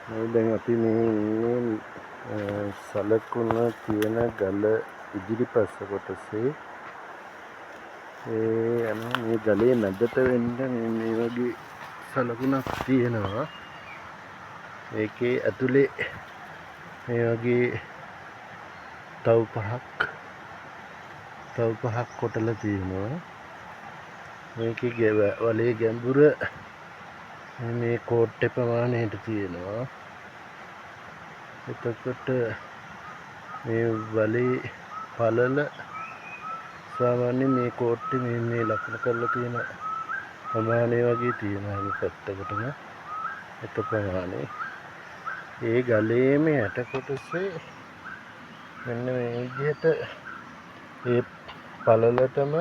දැන් අපි මේ ඉන්නේ සලකුණ තියෙන ගල ඉදිරිපස්ස කොටසේ. මේ ගලේ මැදට වෙන්න මේ වගේ සලකුණක් තියෙනවා. ඒකේ ඇතුලේ මේ වගේ තව් පහක් කොටලා තියෙනවා. මේකේ වලේ ගැඹුර මේ කෝට්ටේ ප්‍රමාණයට තියෙනවා. එතකොට මේ වලේ පළල සාමාන්‍යයෙන් මේ කෝට්ටේ මේ ලකුණු කරලා තියෙන ප්‍රමාණය වගේ තියෙනවා. මේ පැත්තකටම එක ප්‍රමාණය. ඒ ගලේම යට කොටසේ මෙන්න මේ විදිහට ඒ පළලටම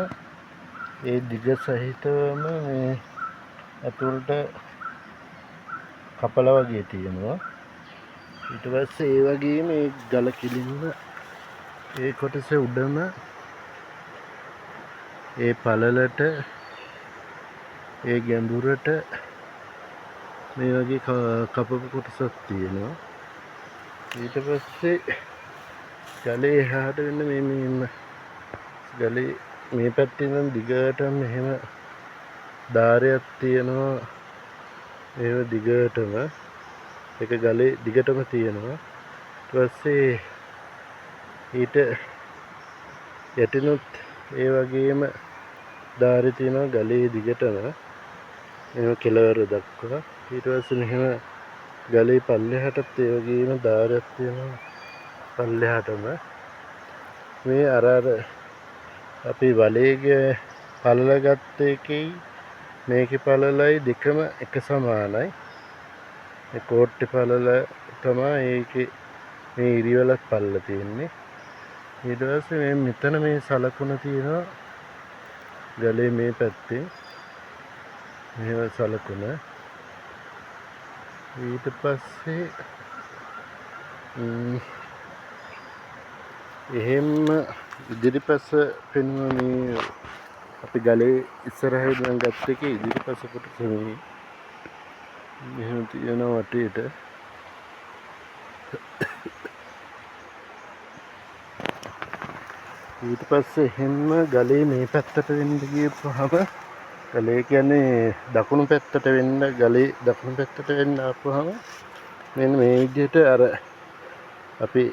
ඒ දිග සහිතවම මේ අතුලට කපලා වගේ තියෙනවා. ඊට පස්සේ ඒ වගේම මේ ගල කිලින්න ඒ කොටසේ උඩම ඒ පළලට ඒ ගැඹුරට මේ වගේ කපපු කොටසක් තියෙනවා. ඊට පස්සේ ගලේ එහාට වෙන්න මේ ගලේ මේ පැත්තේ නම් දිගටම මෙහෙම ධාරයක් තියෙනවා. ඒව දිගටම එක ගලේ දිගටම තියෙනවා. ඊට පස්සේ ඊට යටිනුත් ඒ වගේම ධාරි තියෙනවා ගලේ දිගටම එහෙම කෙළවර දක්වා. ඊට පස්සේ මෙහෙම ගලේ පල්ලෙහාටත් ඒ වගේම ධාරයක් තියෙනවා පල්ලෙහාටම. මේ අර අපි වලේගේ පළල ගත්ත එකේ මේකේ පළලයි දෙකම එක සමානයි. මේ කෝට්ටේ පළල තමයි ඒකේ මේ ඉරිවලත් පළල තියෙන්නේ. ඊට පස්සේ මේ මෙතන මේ සලකුණ තියෙනවා ගලේ මේ පැත්තේ මෙහෙම සලකුණ. ඊට පස්සේ එහෙම ඉදිරිපස පෙනුම මේ අපි ගලේ ඉස්සරහේ ඉඳන් ගත්ත එකේ ඉදිරිපස කොටස මේ මෙහෙම තියෙන වටේට. ඊට පස්සේ එහෙම ගලේ මේ පැත්තට වෙන්න ගියපුවාම ගලේ කියන්නේ දකුණු පැත්තට වෙන්න ගලේ දකුණු පැත්තට වෙන්න ආපුවාම මෙන්න මේ විදිහට අර අපි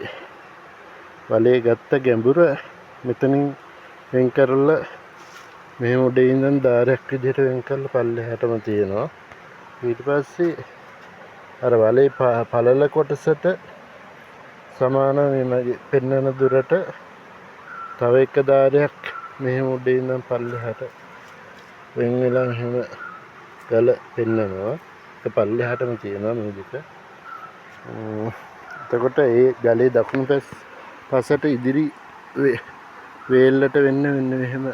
වලේ ගත්ත ගැඹුර මෙතනින් වෙන් කරලා මෙහෙම උඩේ ඉඳන් ධාරයක් විදිහට වෙන් කරලා පල්ලෙහාටම තියෙනවා. ඊට පස්සේ අර වලේ පළල කොටසට සමාන මේ පෙන්වන දුරට තව එක ධාරයක් මෙහෙම උඩේ ඉඳන් පල්ලෙහාට වෙන් වෙලා එහෙම ගල පෙන්වනවා. ඒක පල්ලෙහාටම තියෙනවා මේ දෙක. එතකොට ඒ ගලේ දකුණු පසට ඉදිරි වේල්ලට වෙන්න මෙහෙම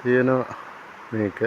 තියෙනවා මේක.